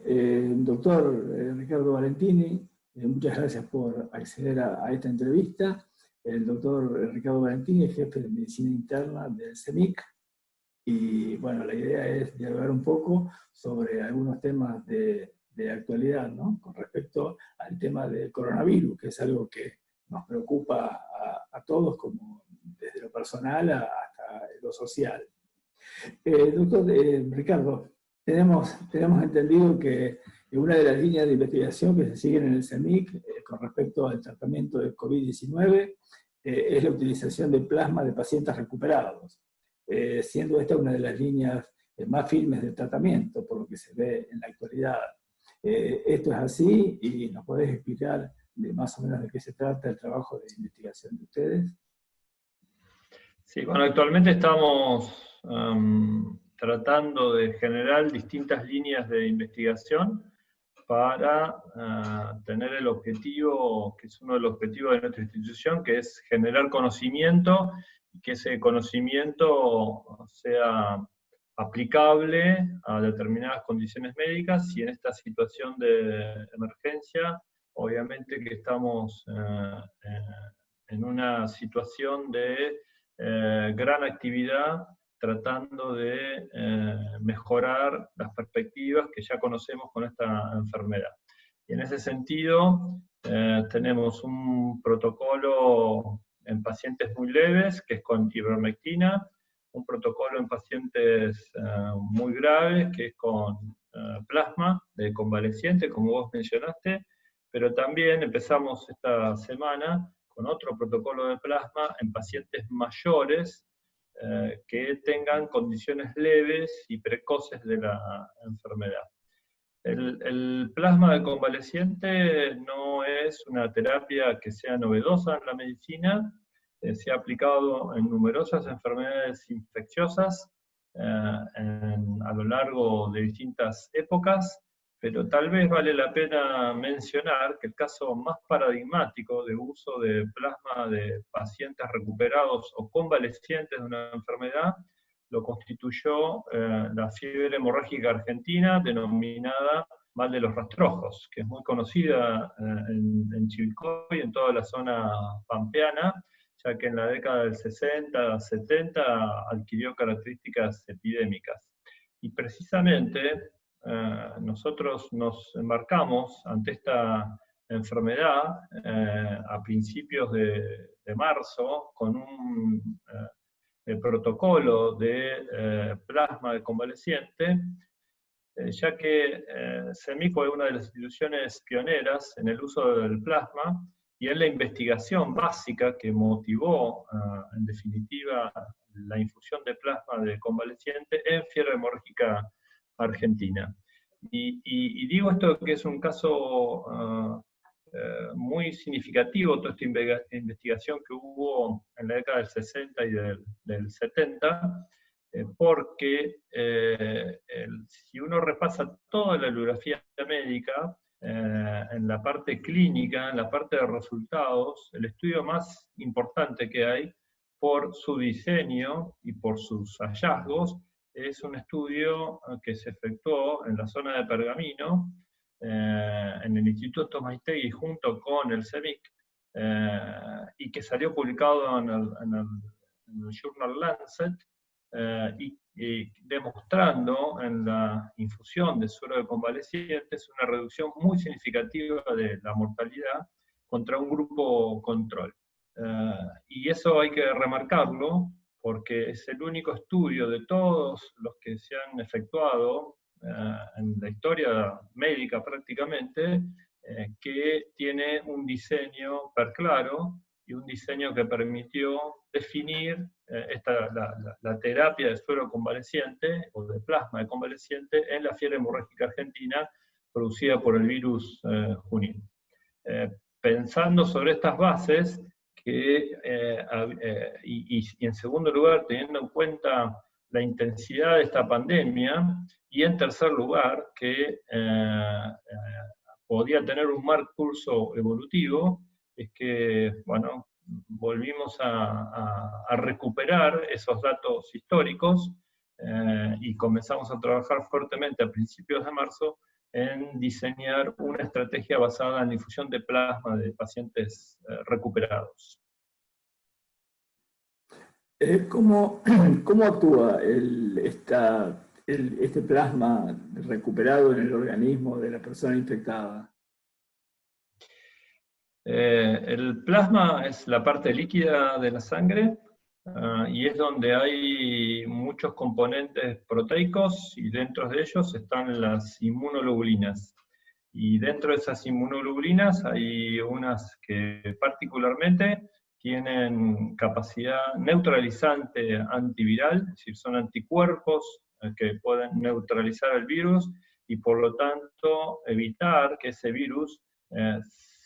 Doctor Ricardo Valentini, muchas gracias por acceder a esta entrevista. El doctor Ricardo Valentini es jefe de medicina interna del CEMIC, y bueno, la idea es dialogar un poco sobre algunos temas de actualidad, ¿no? Con respecto al tema del coronavirus, que es algo que nos preocupa a todos, como desde lo personal hasta lo social. Doctor Ricardo, tenemos entendido que una de las líneas de investigación que se siguen en el CEMIC con respecto al tratamiento del COVID-19 es la utilización de plasma de pacientes recuperados, siendo esta una de las líneas más firmes del tratamiento, por lo que se ve en la actualidad. Esto es así, y nos podés explicar más o menos de qué se trata el trabajo de investigación de ustedes. Sí, bueno, actualmente estamos tratando de generar distintas líneas de investigación para tener el objetivo, que es uno de los objetivos de nuestra institución, que es generar conocimiento, y que ese conocimiento sea aplicable a determinadas condiciones médicas, y en esta situación de emergencia, obviamente que estamos en una situación de gran actividad, tratando de mejorar las perspectivas que ya conocemos con esta enfermedad. Y en ese sentido, tenemos un protocolo en pacientes muy leves, que es con ivermectina, un protocolo en pacientes muy graves, que es con plasma de convaleciente, como vos mencionaste, pero también empezamos esta semana con otro protocolo de plasma en pacientes mayores que tengan condiciones leves y precoces de la enfermedad. El plasma de convaleciente no es una terapia que sea novedosa en la medicina, se ha aplicado en numerosas enfermedades infecciosas a lo largo de distintas épocas, pero tal vez vale la pena mencionar que el caso más paradigmático de uso de plasma de pacientes recuperados o convalecientes de una enfermedad lo constituyó la fiebre hemorrágica argentina, denominada mal de los rastrojos, que es muy conocida en Chivilcoy y en toda la zona pampeana, ya que en la década del 60, 70 adquirió características epidémicas. Y precisamente nosotros nos embarcamos ante esta enfermedad a principios de marzo con un protocolo de plasma de convaleciente, ya que CEMIC fue una de las instituciones pioneras en el uso del plasma y en la investigación básica que motivó, en definitiva, la infusión de plasma de convaleciente en fiebre hemorrágica argentina. Y digo esto que es un caso muy significativo, toda esta investigación que hubo en la década del 60 y del 70, porque si uno repasa toda la bibliografía médica, en la parte clínica, en la parte de resultados, el estudio más importante que hay por su diseño y por sus hallazgos es un estudio que se efectuó en la zona de Pergamino, en el Instituto Maistegui junto con el CEMIC, y que salió publicado en el Journal Lancet, y demostrando en la infusión de suero de convalecientes una reducción muy significativa de la mortalidad contra un grupo control. Y eso hay que remarcarlo, porque es el único estudio de todos los que se han efectuado en la historia médica prácticamente, que tiene un diseño claro y un diseño que permitió definir la terapia de suero convaleciente o de plasma de convaleciente en la fiebre hemorrágica argentina producida por el virus Junín. Pensando sobre estas bases, y en segundo lugar, teniendo en cuenta la intensidad de esta pandemia, y en tercer lugar, que podía tener un mal curso evolutivo, es que, bueno, volvimos a recuperar esos datos históricos y comenzamos a trabajar fuertemente a principios de marzo en diseñar una estrategia basada en infusión de plasma de pacientes recuperados. ¿Cómo, cómo actúa este plasma recuperado en el organismo de la persona infectada? El plasma es la parte líquida de la sangre y es donde hay muchos componentes proteicos y dentro de ellos están las inmunoglobulinas. Y dentro de esas inmunoglobulinas hay unas que particularmente tienen capacidad neutralizante antiviral, es decir, son anticuerpos que pueden neutralizar el virus y por lo tanto evitar que ese virus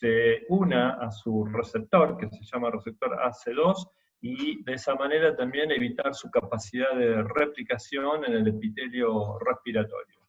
se una a su receptor, que se llama receptor AC2, y de esa manera también evitar su capacidad de replicación en el epitelio respiratorio.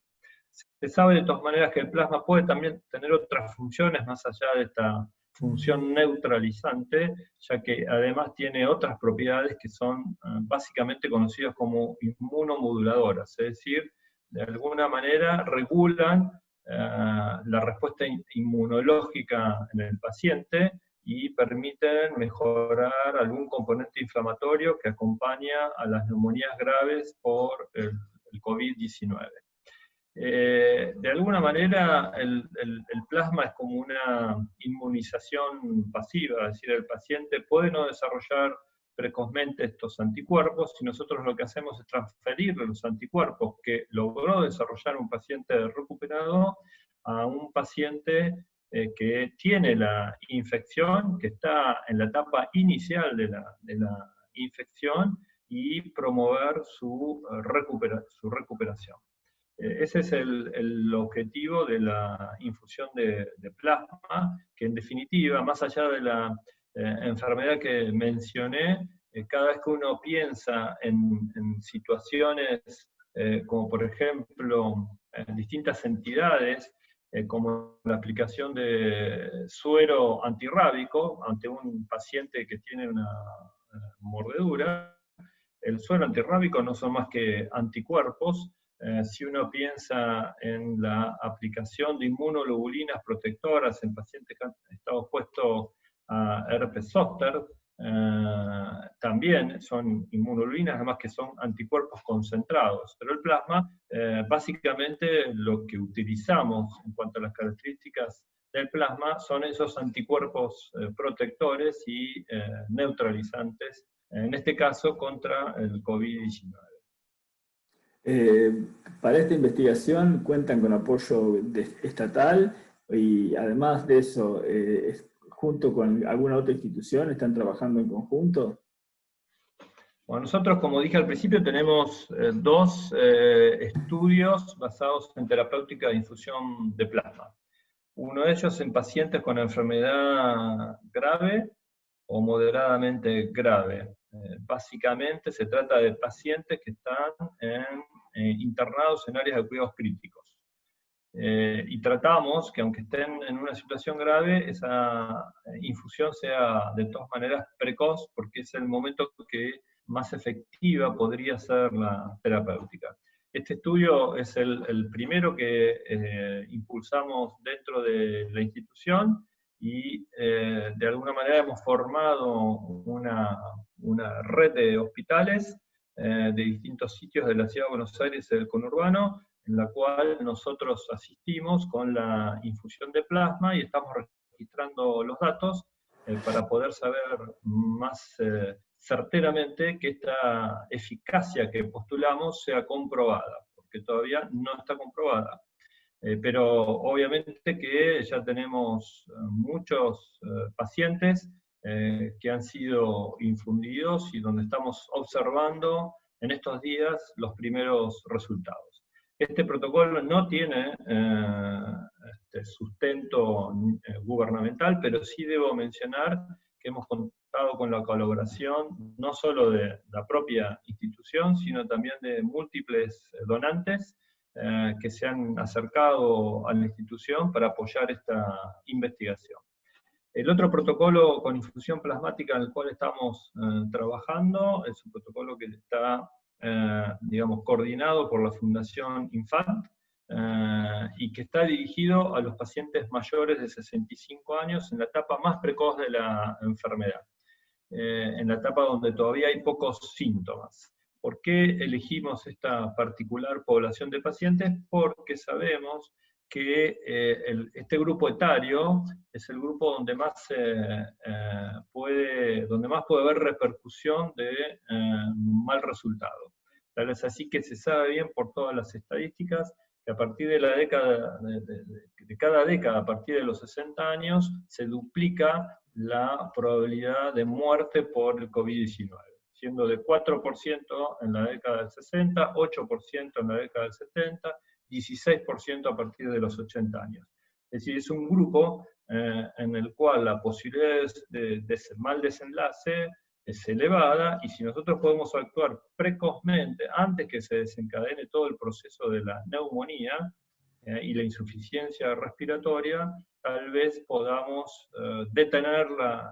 Se sabe de todas maneras que el plasma puede también tener otras funciones más allá de esta función neutralizante, ya que además tiene otras propiedades que son básicamente conocidas como inmunomoduladoras, es decir, de alguna manera regulan la respuesta inmunológica en el paciente y permiten mejorar algún componente inflamatorio que acompaña a las neumonías graves por el COVID-19. De alguna manera el plasma es como una inmunización pasiva, es decir, el paciente puede no desarrollar precozmente estos anticuerpos y nosotros lo que hacemos es transferir los anticuerpos que logró desarrollar un paciente recuperado a un paciente que tiene la infección, que está en la etapa inicial de la infección y promover su recuperación. Ese es el objetivo de la infusión de plasma, que en definitiva, más allá de la enfermedad que mencioné, cada vez que uno piensa en situaciones como por ejemplo distintas entidades, como la aplicación de suero antirrábico ante un paciente que tiene una mordedura, el suero antirrábico no son más que anticuerpos. Si uno piensa en la aplicación de inmunoglobulinas protectoras en pacientes que han estado expuestos a herpes zóster, también son inmunoglobulinas, además que son anticuerpos concentrados. Pero el plasma, básicamente lo que utilizamos en cuanto a las características del plasma son esos anticuerpos protectores y neutralizantes, en este caso contra el COVID-19. Para esta investigación cuentan con apoyo estatal y además de eso, junto con alguna otra institución, ¿están trabajando en conjunto? Bueno, nosotros, como dije al principio, tenemos dos estudios basados en terapéutica de infusión de plasma. Uno de ellos en pacientes con enfermedad grave o moderadamente grave. Básicamente se trata de pacientes que están internados en áreas de cuidados críticos. Y tratamos que aunque estén en una situación grave, esa infusión sea de todas maneras precoz, porque es el momento que más efectiva podría ser la terapéutica. Este estudio es el primero que impulsamos dentro de la institución y de alguna manera hemos formado una red de hospitales de distintos sitios de la ciudad de Buenos Aires y del conurbano, en la cual nosotros asistimos con la infusión de plasma y estamos registrando los datos para poder saber más certeramente que esta eficacia que postulamos sea comprobada, porque todavía no está comprobada. Pero obviamente que ya tenemos muchos pacientes que han sido infundidos y donde estamos observando en estos días los primeros resultados. Este protocolo no tiene sustento gubernamental, pero sí debo mencionar que hemos contado con la colaboración no solo de la propia institución, sino también de múltiples donantes que se han acercado a la institución para apoyar esta investigación. El otro protocolo con infusión plasmática en el cual estamos trabajando es un protocolo que está digamos, coordinado por la Fundación Infant, y que está dirigido a los pacientes mayores de 65 años en la etapa más precoz de la enfermedad, en la etapa donde todavía hay pocos síntomas. ¿Por qué elegimos esta particular población de pacientes? Porque sabemos que este grupo etario es el grupo donde más puede haber repercusión de mal resultado. Tal es así que se sabe bien por todas las estadísticas que a partir de la década, de cada década, a partir de los 60 años, se duplica la probabilidad de muerte por el COVID-19, siendo de 4% en la década del 60, 8% en la década del 70, 16% a partir de los 80 años. Es decir, es un grupo en el cual la posibilidad de mal desenlace es elevada, y si nosotros podemos actuar precozmente, antes que se desencadene todo el proceso de la neumonía y la insuficiencia respiratoria, tal vez podamos detener la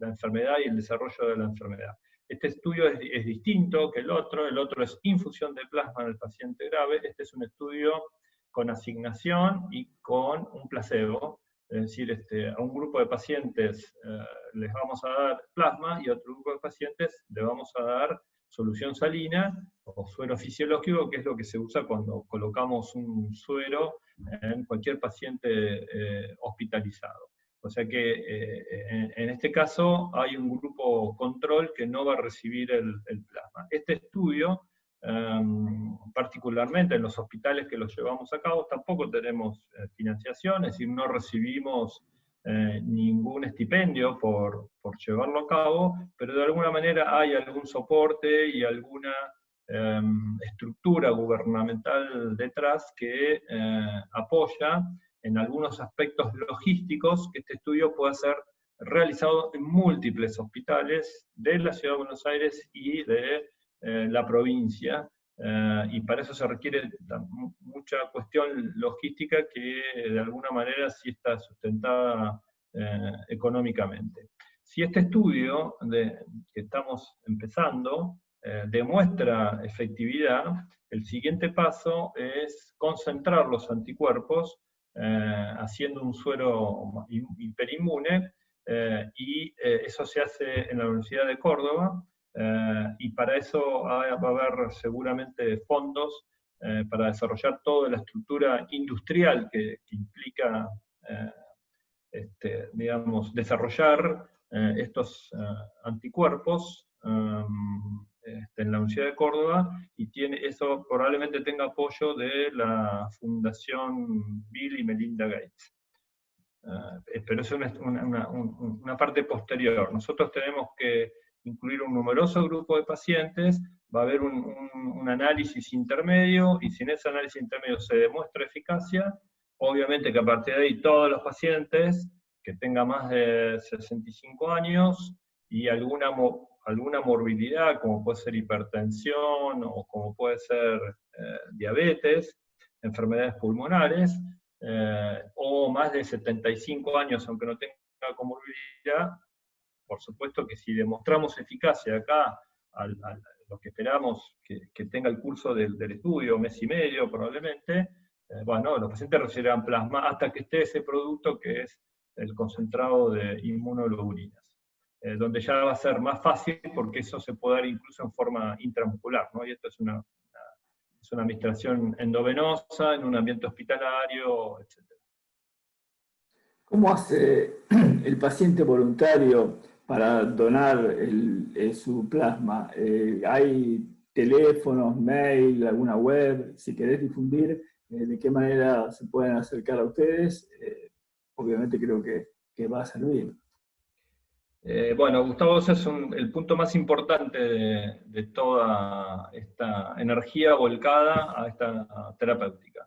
enfermedad y el desarrollo de la enfermedad. Este estudio es distinto que el otro es infusión de plasma en el paciente grave. Este es un estudio con asignación y con un placebo, es decir, a un grupo de pacientes les vamos a dar plasma y a otro grupo de pacientes le vamos a dar solución salina o suero fisiológico, que es lo que se usa cuando colocamos un suero en cualquier paciente hospitalizado. O sea que en este caso hay un grupo control que no va a recibir el plasma. Este estudio, particularmente en los hospitales que los llevamos a cabo, tampoco tenemos financiación, es decir, no recibimos ningún estipendio por llevarlo a cabo, pero de alguna manera hay algún soporte y alguna estructura gubernamental detrás que apoya en algunos aspectos logísticos que este estudio pueda ser realizado en múltiples hospitales de la Ciudad de Buenos Aires y de la provincia, y para eso se requiere mucha cuestión logística que de alguna manera sí está sustentada económicamente. Si este estudio que estamos empezando demuestra efectividad, el siguiente paso es concentrar los anticuerpos haciendo un suero hiperinmune, y eso se hace en la Universidad de Córdoba, y para eso va a haber seguramente fondos para desarrollar toda la estructura industrial que implica digamos, desarrollar estos anticuerpos en la Universidad de Córdoba, y eso probablemente tenga apoyo de la Fundación Bill y Melinda Gates. Pero eso es una parte posterior. Nosotros tenemos que incluir un numeroso grupo de pacientes, va a haber un análisis intermedio, y si en ese análisis intermedio se demuestra eficacia, obviamente que a partir de ahí todos los pacientes que tengan más de 65 años y alguna morbilidad, como puede ser hipertensión o como puede ser diabetes, enfermedades pulmonares, o más de 75 años, aunque no tenga comorbilidad, por supuesto que si demostramos eficacia acá, a lo que esperamos que tenga el curso del estudio, mes y medio probablemente, bueno, los pacientes recibirán plasma hasta que esté ese producto que es el concentrado de inmunoglobulinas, donde ya va a ser más fácil porque eso se puede dar incluso en forma intramuscular, ¿no? Y esto es una administración endovenosa en un ambiente hospitalario, etc. ¿Cómo hace el paciente voluntario para donar su plasma? ¿Hay teléfonos, mail, alguna web? Si querés difundir, ¿de qué manera se pueden acercar a ustedes? Obviamente creo que va a servir. Bueno, Gustavo, ese es el punto más importante de toda esta energía volcada a esta terapéutica.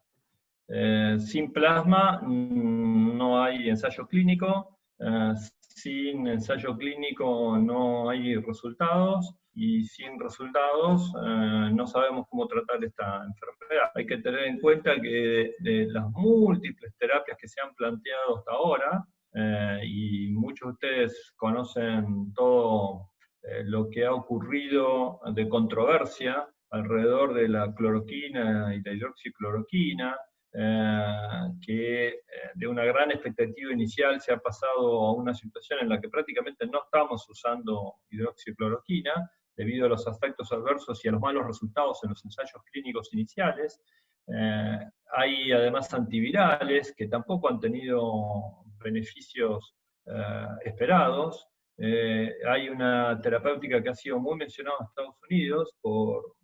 Sin plasma no hay ensayo clínico, sin ensayo clínico no hay resultados, y sin resultados no sabemos cómo tratar esta enfermedad. Hay que tener en cuenta que de las múltiples terapias que se han planteado hasta ahora, y muchos de ustedes conocen todo lo que ha ocurrido de controversia alrededor de la cloroquina y la hidroxicloroquina, que de una gran expectativa inicial se ha pasado a una situación en la que prácticamente no estamos usando hidroxicloroquina debido a los efectos adversos y a los malos resultados en los ensayos clínicos iniciales. Hay además antivirales que tampoco han tenido beneficios esperados. Hay una terapéutica que ha sido muy mencionada en Estados Unidos por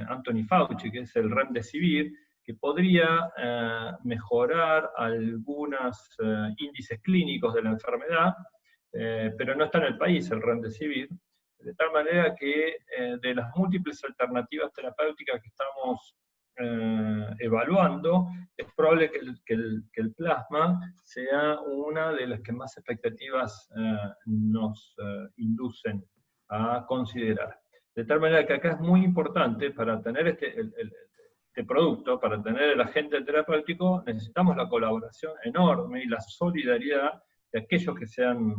Anthony Fauci, que es el Remdesivir, que podría mejorar algunos índices clínicos de la enfermedad, pero no está en el país el Remdesivir, de tal manera que de las múltiples alternativas terapéuticas que estamos evaluando, es probable que el plasma sea una de las que más expectativas nos inducen a considerar. De tal manera que acá es muy importante, para tener este producto, para tener el agente terapéutico, necesitamos la colaboración enorme y la solidaridad de aquellos que se han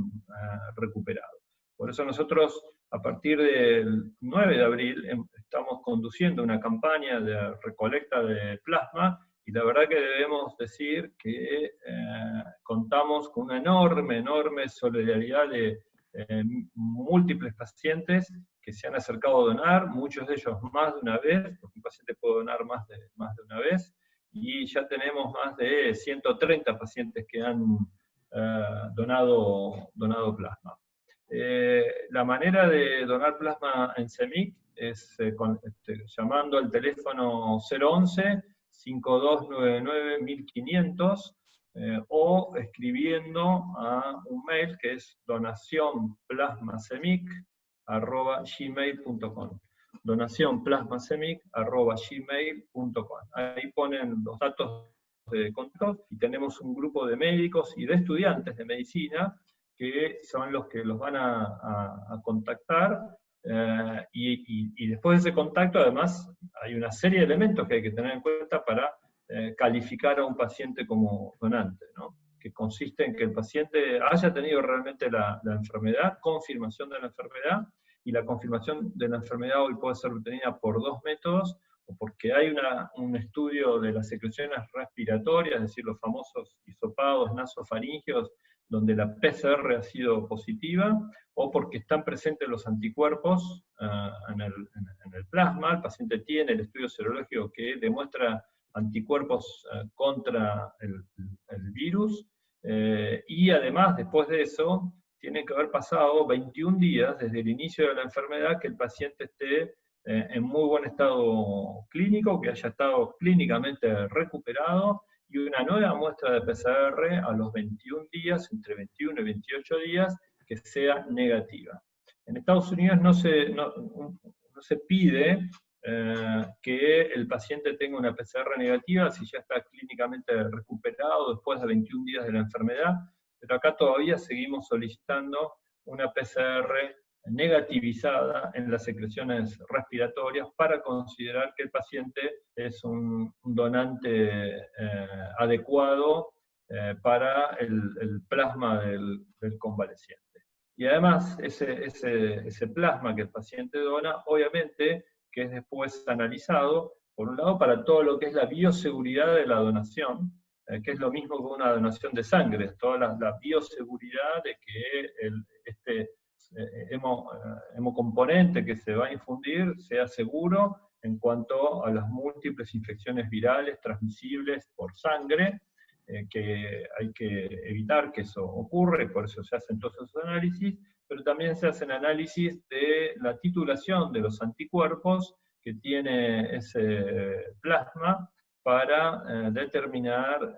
recuperado. Por eso nosotros, a partir del 9 de abril, estamos conduciendo una campaña de recolecta de plasma, y la verdad que debemos decir que contamos con una enorme solidaridad de múltiples pacientes que se han acercado a donar, muchos de ellos más de una vez, porque un paciente puede donar más de una vez, y ya tenemos más de 130 pacientes que han donado plasma. La manera de donar plasma en CEMIC es llamando al teléfono 011-5299-1500 o escribiendo a un mail que es donacionplasmacemic@gmail.com. donacionplasmacemic@gmail.com. Ahí ponen los datos de contacto y tenemos un grupo de médicos y de estudiantes de medicina que son los que los van a contactar, y después de ese contacto, además, hay una serie de elementos que hay que tener en cuenta para calificar a un paciente como donante, ¿no? Que consiste en que el paciente haya tenido realmente la enfermedad, confirmación de la enfermedad, y la confirmación de la enfermedad hoy puede ser obtenida por dos métodos, o porque hay un estudio de las secreciones respiratorias, es decir, los famosos hisopados nasofaringeos, donde la PCR ha sido positiva, o porque están presentes los anticuerpos en el plasma. El paciente tiene el estudio serológico que demuestra anticuerpos contra el virus, y además, después de eso, tiene que haber pasado 21 días desde el inicio de la enfermedad que el paciente esté en muy buen estado clínico, que haya estado clínicamente recuperado, y una nueva muestra de PCR a los 21 días, entre 21 y 28 días, que sea negativa. En Estados Unidos no se pide que el paciente tenga una PCR negativa si ya está clínicamente recuperado después de 21 días de la enfermedad, pero acá todavía seguimos solicitando una PCR negativizada en las secreciones respiratorias para considerar que el paciente es un donante adecuado para el plasma del convaleciente. Y además, ese plasma que el paciente dona, obviamente, que es después analizado, por un lado, para todo lo que es la bioseguridad de la donación, que es lo mismo que una donación de sangre, toda la bioseguridad de que este hemocomponente que se va a infundir sea seguro en cuanto a las múltiples infecciones virales transmisibles por sangre, que hay que evitar que eso ocurra, y por eso se hacen todos esos análisis, pero también se hacen análisis de la titulación de los anticuerpos que tiene ese plasma para determinar,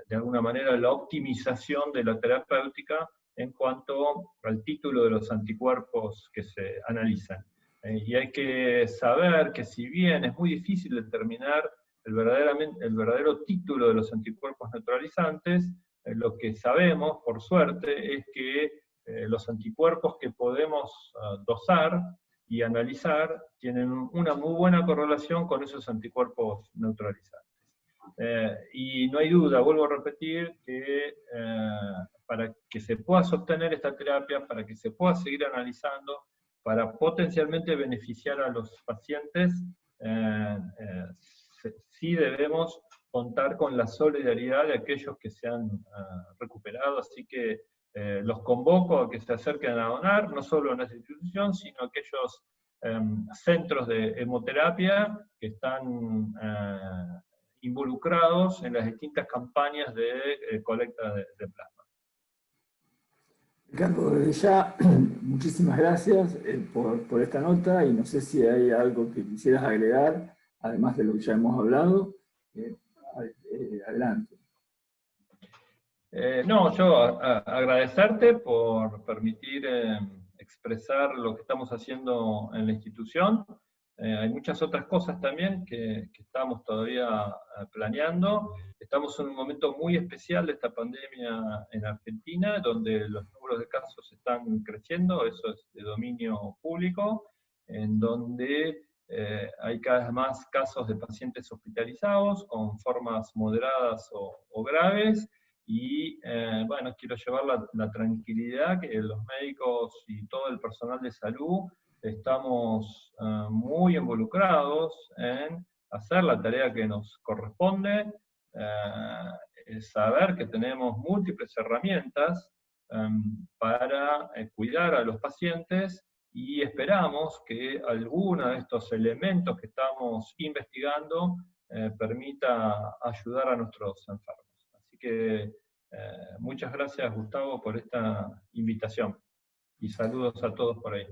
de alguna manera, la optimización de la terapéutica en cuanto al título de los anticuerpos que se analizan. Y hay que saber que, si bien es muy difícil determinar el verdadero título de los anticuerpos neutralizantes, lo que sabemos, por suerte, es que los anticuerpos que podemos dosar y analizar tienen una muy buena correlación con esos anticuerpos neutralizantes. Y no hay duda, vuelvo a repetir, que para que se pueda sostener esta terapia, para que se pueda seguir analizando, para potencialmente beneficiar a los pacientes, sí debemos contar con la solidaridad de aquellos que se han recuperado, así que los convoco a que se acerquen a donar, no solo en esta institución, sino aquellos centros de hemoterapia que están involucrados en las distintas campañas de colecta de plasma. Ricardo, desde ya, muchísimas gracias por esta nota, y no sé si hay algo que quisieras agregar, además de lo que ya hemos hablado. Adelante. No, yo agradecerte por permitir expresar lo que estamos haciendo en la institución. Hay muchas otras cosas también que estamos todavía planeando. Estamos en un momento muy especial de esta pandemia en Argentina, donde los números de casos están creciendo, eso es de dominio público, en donde hay cada vez más casos de pacientes hospitalizados con formas moderadas o graves, y bueno, quiero llevar la tranquilidad que los médicos y todo el personal de salud estamos muy involucrados en hacer la tarea que nos corresponde, saber que tenemos múltiples herramientas para cuidar a los pacientes, y esperamos que alguno de estos elementos que estamos investigando permita ayudar a nuestros enfermos. Así que muchas gracias, Gustavo, por esta invitación, y saludos a todos por ahí.